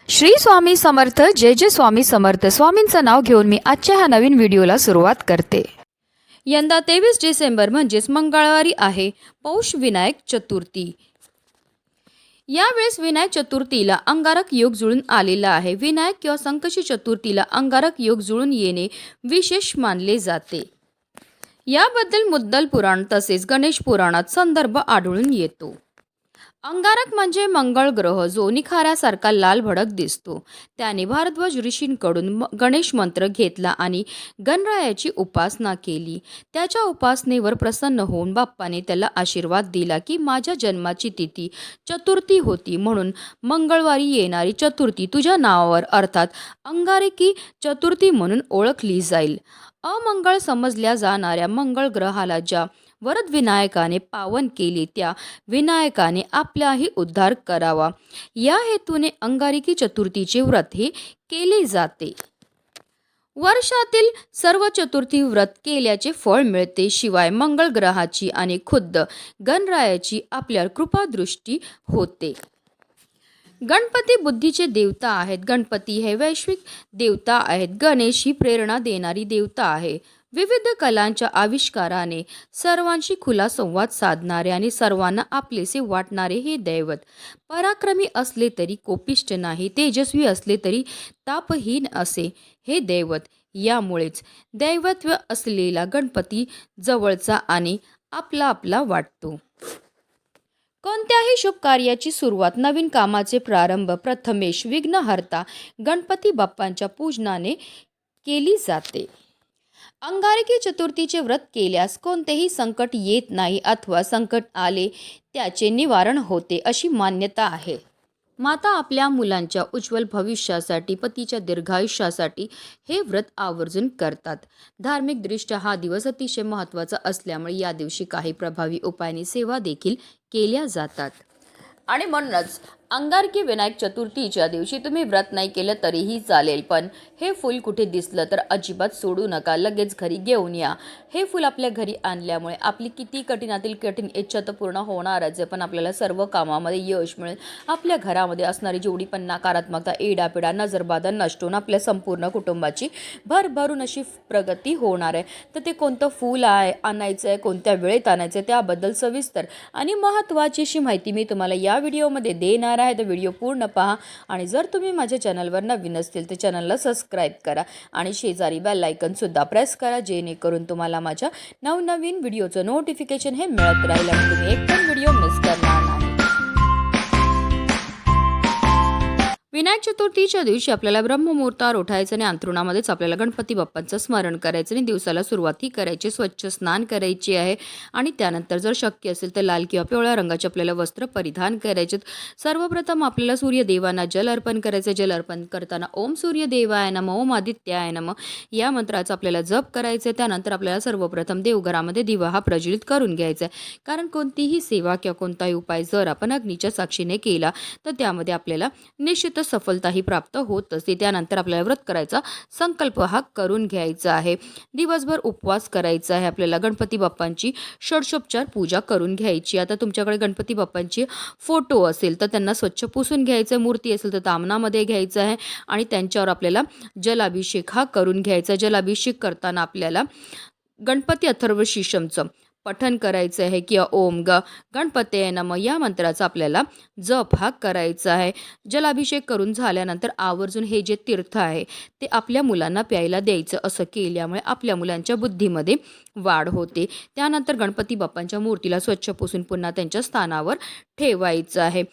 श्री स्वामी समर्थ. जय जय स्वामी समर्थ. स्वामींचं नाव घेऊन मी आजच्या ह्या नवीन व्हिडिओला सुरुवात करते. यंदा 23 डिसेंबर म्हणजेच मंगळवारी आहे पौष विनायक चतुर्थी. यावेळेस विनायक चतुर्थीला अंगारक योग जुळून आलेला आहे. विनायक किंवा संकष्टी चतुर्थीला अंगारक योग जुळून येणे विशेष मानले जाते. याबद्दल मुद्दल पुराण तसेच गणेश पुराणात संदर्भ आढळून येतो. अंगारक म्हणजे मंगळ ग्रह जो निखाऱ्यासारखा लाल भडक दिसतो. त्याने भारद्वाज ऋषींकडून गणेश मंत्र घेतला आणि गणरायाची उपासना केली. त्याच्या उपासनेवर प्रसन्न होऊन बाप्पाने त्याला आशीर्वाद दिला की माझ्या जन्माची तिथी चतुर्थी होती, म्हणून मंगळवारी येणारी चतुर्थी तुझ्या नावावर अर्थात अंगारकी चतुर्थी म्हणून ओळखली जाईल. अमंगळ समजल्या जाणाऱ्या मंगळ ग्रहाला ज्या वरद विनायकाने पावन केले त्या विनायकाने आपलाही उद्धार करावा या हेतूने अंगारकी चतुर्थीचे व्रत हे केले जाते. वर्षातील सर्व चतुर्थी व्रत केल्याचे फळ मिळते. शिवाय मंगळ ग्रहाची आणि खुद्द गणरायाची आपल्यावर कृपादृष्टी होते. गणपती बुद्धीचे देवता आहेत. गणपती हे वैश्विक देवता आहेत. गणेश ही प्रेरणा देणारी देवता आहे. विविध कलांच्या आविष्काराने सर्वांशी खुला संवाद साधणारे आणि सर्वांना आपलेसे वाटणारे हे दैवत पराक्रमी असले तरी कोपिष्ट नाही, तेजस्वी असले तरी तापहीन असे हे दैवत. यामुळेच दैवत्व असलेला गणपती जवळचा आणि आपला वाटतो. कोणत्याही शुभ कार्याची सुरुवात, नवीन कामाचे प्रारंभ प्रथमेश विघ्नहर्ता गणपती बाप्पांच्या पूजनाने केली जाते. अंगारकी चतुर्थीचे व्रत केल्यास कोणतेही संकट येत नाही अथवा संकट आले त्याचे निवारण होते अशी मान्यता आहे. माता आपल्या मुलांच्या उज्ज्वल भविष्यासाठी, पतीच्या दीर्घायुष्यासाठी हे व्रत आवर्जून करतात. धार्मिकदृष्ट्या हा दिवस अतिशय महत्त्वाचा असल्यामुळे या दिवशी काही प्रभावी उपायांनी सेवा देखील केल्या जातात. आणि म्हणूनच अंगारकी विनायक चतुर्थीच्या दिवशी तुम्ही व्रत नाही केलं तरीही चालेल, पण हे फूल कुठे दिसलं तर अजिबात सोडू नका, लगेच घरी घेऊन या. हे फूल आपल्या घरी आणल्यामुळे आपली किती कठीणातील कठीण इच्छा तर पूर्ण होणारच आहे, पण आपल्याला सर्व कामामध्ये यश मिळेल. आपल्या घरामध्ये असणारी जेवढी पण नकारात्मकता, एडापिडा, नजरबाधा नष्ट होऊन आपल्या संपूर्ण कुटुंबाची भरभरून अशी प्रगती होणार आहे. तर ते कोणतं फूल आहे, आणायचं आहे, कोणत्या वेळेत आणायचं आहे, त्याबद्दल सविस्तर आणि महत्त्वाची अशी माहिती मी तुम्हाला या व्हिडिओमध्ये देणार आहे. तर व्हिडिओ पूर्ण पहा आणि जर तुम्ही माझ्या चॅनलवर नवीन असतील तर चॅनलला सबस्क्राईब करा आणि शेजारी बेल आयकॉन सुद्धा प्रेस करा, जेणेकरून तुम्हाला माझ्या नवनवीन व्हिडिओचं नोटिफिकेशन हे मिळत राहील आणि तुम्ही एक पण व्हिडिओ मिस करणार नाही. विनायक चतुर्थीच्या दिवशी आपल्याला ब्रह्ममुहूर्तावर उठायचं आणि अंथरुणामध्येच आपल्याला गणपती बाप्पांचं स्मरण करायचं आणि दिवसाला सुरुवातही करायची. स्वच्छ स्नान करायचे आहे आणि त्यानंतर जर शक्य असेल तर लाल किंवा पिवळ्या रंगाचे आपल्याला वस्त्र परिधान करायचे. सर्वप्रथम आपल्याला सूर्यदेवांना जल अर्पण करायचं. जल अर्पण करताना ओम सूर्यदेवाय नमः, ओम आदित्याय नमः या मंत्राचा आपल्याला जप करायचं. त्यानंतर आपल्याला सर्वप्रथम देवघरामध्ये दिवा हा प्रज्वलित करून घ्यायचा आहे, कारण कोणतीही सेवा किंवा कोणताही उपाय जर आपण अग्नीच्या साक्षीने केला तर त्यामध्ये आपल्याला निश्चित सफलताही प्राप्त होत असते. त्यानंतर आपल्याला व्रत करायचा संकल्प हा करून घ्यायचा आहे. दिवसभर उपवास करायचा आहे. आपल्याला गणपती बाप्पांची षोडशोपचार पूजा करून घ्यायची. आता तुमच्याकडे गणपती बाप्पांची फोटो असेल तर त्यांना स्वच्छ पुसून घ्यायचं, मूर्ती असेल तर तामणामध्ये घ्यायचं आहे आणि त्यांच्यावर आपल्याला जलाभिषेक हा करून घ्यायचा. जलाभिषेक करताना आपल्याला गणपती अथर्व शीर्षमचं पठण करायचं आहे किंवा ओम गणपते नमः या मंत्राचा आपल्याला जप हा करायचा आहे. जलाभिषेक करून झाल्यानंतर आवर्जून हे जे तीर्थ आहे ते आपल्या मुलांना प्यायला द्यायचं. असं केल्यामुळे आपल्या मुलांच्या बुद्धीमध्ये वाढ होते. त्यानंतर गणपती बाप्पांच्या मूर्तीला स्वच्छ पुसून पुन्हा त्यांच्या स्थानावर ठेवायचं आहे.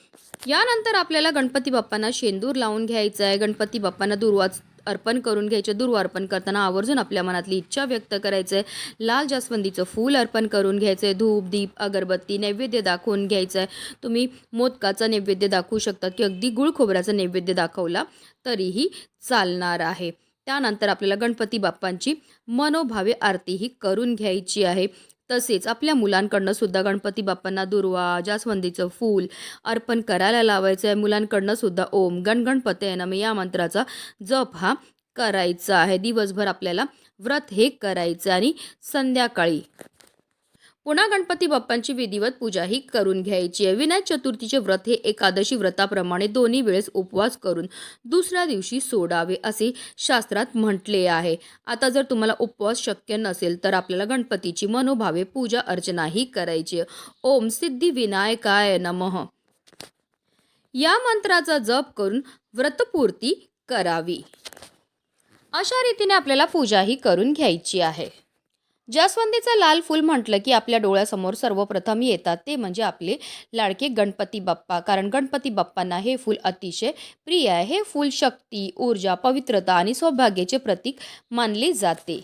यानंतर आपल्याला गणपती बाप्पांना शेंदूर लावून घ्यायचं आहे. गणपती बाप्पांना दुर्वा अर्पण करून घ्यायचे. दुर्वा अर्पण करताना आवर्जून आपल्या मनातली इच्छा व्यक्त करायचं आहे. लाल जास्वंदीचं फूल अर्पण करून घ्यायचं आहे. धूप, दीप, अगरबत्ती नैवेद्य दाखवून घ्यायचं आहे. तुम्ही मोदकाचा नैवेद्य दाखवू शकता की अगदी गुळ खोबऱ्याचा नैवेद्य दाखवला तरीही चालणार आहे. त्यानंतर आपल्याला गणपती बाप्पांची मनोभावे आरतीही करून घ्यायची आहे. तसेच आपल्या मुलांकडनं सुद्धा गणपती बाप्पांना दुर्वा, जास्वंदीचं फूल अर्पण करायला लावायचं आहे. मुलांकडनं सुद्धा ओम गणपतये नमः या मंत्राचा जप हा करायचा आहे. दिवसभर आपल्याला व्रत हे करायचं आणि संध्याकाळी पुन्हा गणपती बाप्पांची विधिवत पूजाही करून घ्यायची आहे. विनायक चतुर्थीचे व्रत हे एकादशी व्रताप्रमाणे दोन्ही वेळेस उपवास करून दुसऱ्या दिवशी सोडावे असे शास्त्रात म्हटले आहे. आता जर तुम्हाला उपवास शक्य नसेल तर आपल्याला गणपतीची मनोभावे पूजा अर्चनाही करायची आहे. ओम सिद्धी विनायकाय नमः या मंत्राचा जप करून व्रतपूर्ती करावी. अशा रीतीने आपल्याला पूजाही करून घ्यायची आहे. जास्वंदीचं लाल फूल म्हटलं की आपल्या डोळ्यासमोर सर्वप्रथम येतात ते म्हणजे आपले लाडके गणपती बाप्पा. कारण गणपती बाप्पांना हे फूल अतिशय प्रिय आहे. हे फूल शक्ती, ऊर्जा, पवित्रता आणि सौभाग्याचे प्रतीक मानले जाते.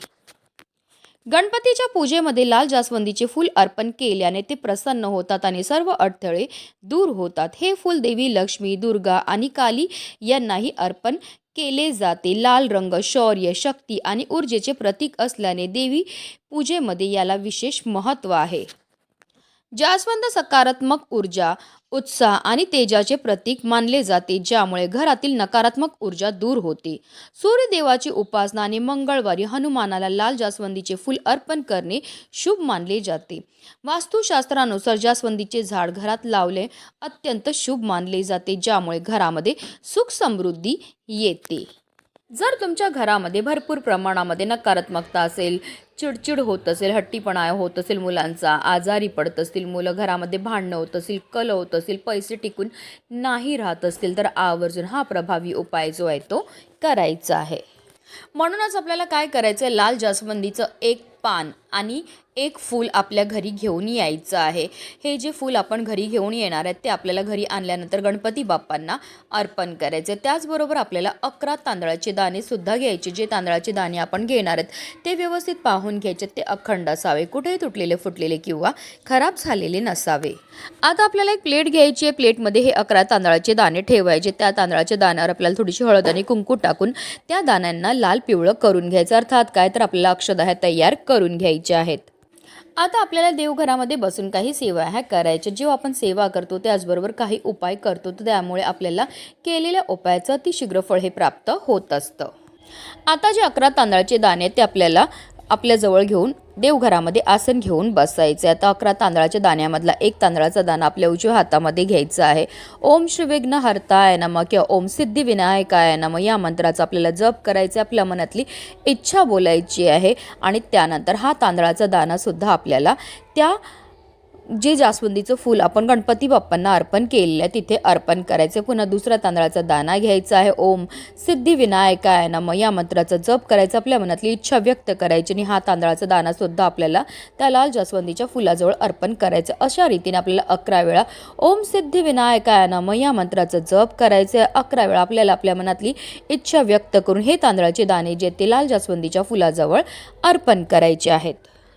गणपतीच्या पूजेमध्ये लाल जास्वंदीचे फूल अर्पण केल्याने ते प्रसन्न होतात आणि सर्व अडथळे दूर होतात. हे फूल देवी लक्ष्मी, दुर्गा आणि काली यांनाही अर्पण केले जाते. लाल रंग शौर्य, शक्ती आणि ऊर्जेचे प्रतीक असल्याने देवी पूजेमध्ये याला विशेष महत्त्व आहे. जास्वंद सकारात्मक ऊर्जा, उत्साह आणि तेजाचे प्रतीक मानले जाते, ज्यामुळे घरातील नकारात्मक ऊर्जा दूर होते. सूर्यदेवाची उपासना आणि मंगळवारी हनुमानाला लाल जास्वंदीचे फूल अर्पण करणे शुभ मानले जाते. वास्तुशास्त्रानुसार जास्वंदीचे झाड घरात लावले अत्यंत शुभ मानले जाते, ज्यामुळे घरामध्ये सुख समृद्धी येते. जर तुमच्या घरामध्ये भरपूर प्रमाणामध्ये नकारात्मकता असेल, चिडचिड होत असेल, हट्टीपणा होत असेल, मुलांचा आजारी पडत असतील, मुलं घरामध्ये भांडणं होत असेल, कलह होत असेल, पैसे टिकून नाही राहत असतील, तर आवर्जून हा प्रभावी उपाय जो आहे तो करायचा आहे. म्हणूनच आपल्याला काय करायचं आहे, लाल जास्वंदीचं एक पान आणि एक फूल आपल्या घरी घेऊन यायचं आहे. हे जे फूल आपण घरी घेऊन येणार आहेत ते आपल्याला घरी आणल्यानंतर गणपती बाप्पांना अर्पण करायचे. त्याचबरोबर आपल्याला 11 तांदळाचे दाणे सुद्धा घ्यायचे. जे तांदळाचे दाणे आपण घेणार आहेत ते व्यवस्थित पाहून घ्यायचे. ते अखंड असावे, कुठेही तुटलेले फुटलेले किंवा खराब झालेले नसावे. आता आपल्याला एक प्लेट घ्यायची आहे. प्लेटमध्ये हे 11 तांदळाचे दाणे ठेवायचे. त्या तांदळाच्या दाण्यावर आपल्याला थोडीशी हळद आणि कुंकू टाकून त्या दाण्यांना लाल पिवळं करून घ्यायचं. अर्थात काय तर आपल्याला अक्षदा तयार करून घ्यायच्या आहेत. आता आपल्याला देवघरामध्ये बसून काही सेवा ह्या करायच्या. जेव्हा आपण सेवा करतो त्याचबरोबर काही उपाय करतो, तर त्यामुळे आपल्याला केलेल्या उपायाचं अतिशीघ्र फळ हे प्राप्त होत असतं. आता जे 11 तांदळाचे दाणे ते आपल्याला आपल्याजवळ घेऊन देवघरामध्ये आसन घेऊन बसायचे. आता 11 तांदळाच्या दाण्यामधला एक तांदळाचा दाणा आपल्या उजव्या हातामध्ये घ्यायचा आहे. ओम श्री विघ्नहर्ताय नमः किंवा ओम सिद्धी विनायकाय नमः या मंत्राचा आपल्याला जप करायचा. आपल्या मनातली इच्छा बोलायची आहे आणि त्यानंतर हा तांदळाचा दाणा सुद्धा आपल्याला त्या जे जास्वंदीचं फूल आपण गणपती बाप्पांना अर्पण केलेलं आहे तिथे अर्पण करायचं. पुन्हा दुसरा तांदळाचा दाणा घ्यायचा आहे. ओम सिद्धी विनायकाय नमः या मंत्राचा जप करायचा. आपल्या मनातली इच्छा व्यक्त करायची आणि हा तांदळाचा दाणा सुद्धा आपल्याला त्या लाल जास्वंदीच्या फुलाजवळ अर्पण करायचं. अशा रीतीने आपल्याला 11 वेळा ओम सिद्धी विनायकाय नमः या मंत्राचा जप करायचं. 11 वेळा आपल्याला आपल्या मनातली इच्छा व्यक्त करून हे तांदळाचे दाणे जे ते लाल जास्वंदीच्या फुलाजवळ अर्पण करायचे आहेत.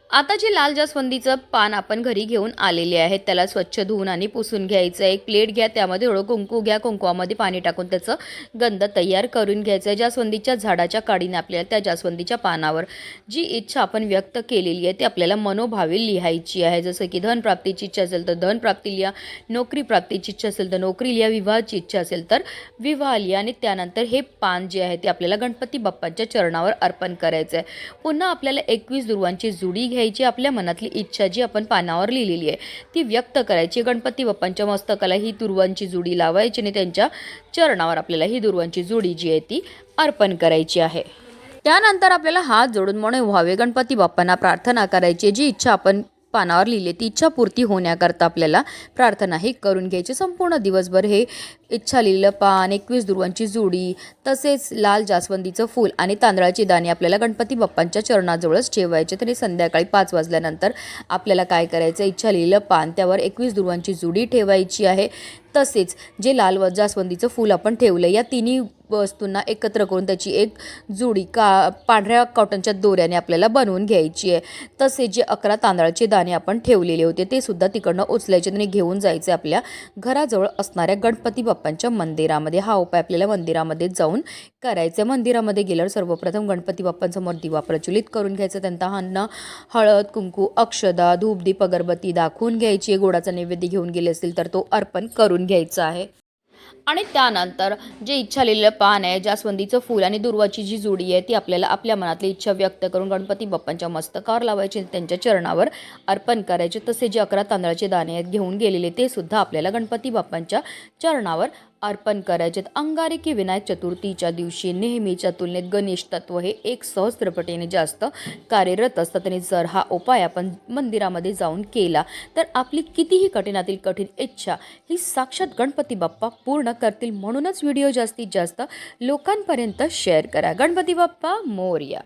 आता जे लाल जास्वंदीचं पान आपण घरी घेऊन आलेले आहेत त्याला स्वच्छ धुवून आणि पुसून घ्यायचं. एक प्लेट घ्या, त्यामध्ये थोडं कुंकू घ्या, कुंकवामध्ये पाणी टाकून त्याचं गंध तयार करून घ्यायचं आहे. जास्वंदीच्या झाडाच्या काडीने आपल्याला त्या जास्वंदीच्या पानावर जी इच्छा आपण व्यक्त केलेली आहे ती आपल्याला मनोभावे लिहायची आहे. जसं की धनप्राप्तीची इच्छा असेल तर धनप्राप्ती लिहा, नोकरी प्राप्तीची इच्छा असेल तर नोकरी लिहा, विवाहाची इच्छा असेल तर विवाह लिहा आणि त्यानंतर हे पान जे आहे ते आपल्याला गणपती बाप्पांच्या चरणावर अर्पण करायचं आहे. पुन्हा आपल्याला 21 दुर्वांची जुडी घ्यायची. आपल्या मनातली इच्छा जी आपण पानावर लिहिलेली आहे ती व्यक्त करायची. गणपती बाप्पांच्या मस्तकाला ही दुर्वांची जुडी लावायची आणि त्यांच्या चरणावर आपल्याला ही दुर्वांची जुडी जी आहे ती अर्पण करायची आहे. त्यानंतर आपल्याला हात जोडून मनोभावे गणपती बाप्पांना प्रार्थना करायची. जी इच्छा आपण पानावर लिहिली ती इच्छा पूर्ती होण्याकरता आपल्याला प्रार्थनाही करून घ्यायची. संपूर्ण दिवसभर हे इच्छा लिहिलेलं पान, 21 दुर्वांची जुडी, तसेच लाल जास्वंदीचं फूल आणि तांदळाची दाणे आपल्याला गणपती बाप्पांच्या चरणाजवळच ठेवायचे. तरी संध्याकाळी 5 वाजल्यानंतर आपल्याला काय करायचं, इच्छा लिहिलेलं पान त्यावर 21 दुर्वांची जुडी ठेवायची आहे. तसेच जे लाल जास्वंदीचं फूल आपण ठेवलं या तिन्ही वस्तूंना एकत्र करून त्याची एक जुडी पांढऱ्या कॉटनच्या दोऱ्याने आपल्याला बनवून घ्यायची आहे. तसेच जे 11 तांदळाचे दाणे आपण ठेवलेले होते ते सुद्धा तिकडनं उचलायचे आणि घेऊन जायचे आपल्या घराजवळ असणाऱ्या गणपती बाप्पांच्या मंदिरामध्ये. हा उपाय आपल्याला मंदिरामध्ये जाऊन करायचं. मंदिरामध्ये गेल्यावर सर्वप्रथम गणपती बाप्पांसमोर दिवा प्रज्वलित करून घ्यायचं. त्यांना हळद, कुंकू, अक्षदा, धूप, दीप, अगरबत्ती दाखवून घ्यायची. गोडाचा नैवेद्य घेऊन गेले असतील तर तो अर्पण करून घ्यायचा आहे. आणि त्यानंतर जे इच्छा लिहिलेलं पान आहे, जास्वंदीचं फूल आणि दुर्वाची जी जोडी आहे ती आपल्याला आपल्या मनातली इच्छा व्यक्त करून गणपती बाप्पांच्या मस्तकावर लावायची, त्यांच्या चरणावर अर्पण करायचे. तसे जे 11 तांदळाचे दाणे आहेत घेऊन गेलेले ते सुद्धा आपल्याला गणपती बाप्पांच्या चरणावर अर्पण करायचेत. अंगारकी विनायक चतुर्थीच्या दिवशी नेहमीच्या तुलनेत गणेश तत्व हे 1 सहस्त्रपटीने जास्त कार्यरत असतात आणि जर हा उपाय आपण मंदिरामध्ये जाऊन केला तर आपली कितीही कठीणातील कठीण इच्छा ही साक्षात गणपती बाप्पा पूर्ण करतील. म्हणूनच व्हिडिओ जास्तीत जास्त लोकांपर्यंत शेअर करा. गणपती बाप्पा मोरया.